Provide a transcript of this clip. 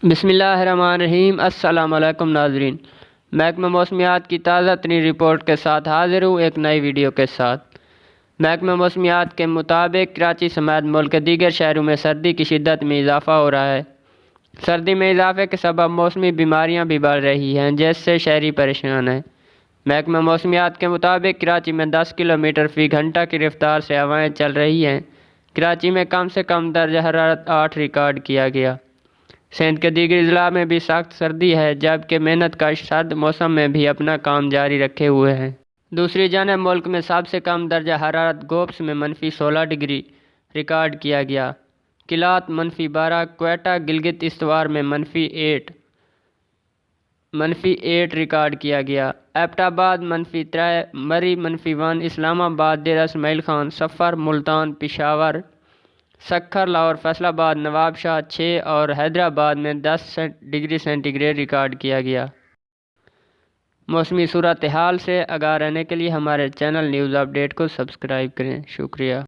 بسم اللہ الرحمن الرحیم۔ السلام علیکم ناظرین، محکمہ موسمیات کی تازہ ترین رپورٹ کے ساتھ حاضر ہوں ایک نئی ویڈیو کے ساتھ۔ محکمہ موسمیات کے مطابق کراچی سمیت ملک کے دیگر شہروں میں سردی کی شدت میں اضافہ ہو رہا ہے۔ سردی میں اضافے کے سبب موسمی بیماریاں بھی بڑھ رہی ہیں، جس سے شہری پریشان ہیں۔ محکمہ موسمیات کے مطابق کراچی میں 10 کلومیٹر فی گھنٹہ کی رفتار سے ہوائیں چل رہی ہیں۔ کراچی میں کم سے کم درجہ حرارت 8 ریکارڈ کیا گیا۔ سندھ کے دیگر اضلاع میں بھی سخت سردی ہے، جبکہ محنت کش سرد موسم میں بھی اپنا کام جاری رکھے ہوئے ہیں۔ دوسری جانب ملک میں سب سے کم درجہ حرارت گوپس میں -16 ڈگری ریکارڈ کیا گیا۔ کلات -12، کوئٹہ گلگت استوار میں -8 ریکارڈ کیا گیا۔ ایبٹ آباد -3، مری -1، اسلام آباد، ڈیرہ اسماعیل خان، صفر، ملتان، پشاور، سکھر، لاہور، فیصل آباد، نواب شاہ 6 اور حیدرآباد میں 10 ڈگری سینٹی گریڈ ریکارڈ کیا گیا۔ موسمی صورتحال سے آگاہ رہنے کے لیے ہمارے چینل نیوز اپ ڈیٹ کو سبسکرائب کریں۔ شکریہ۔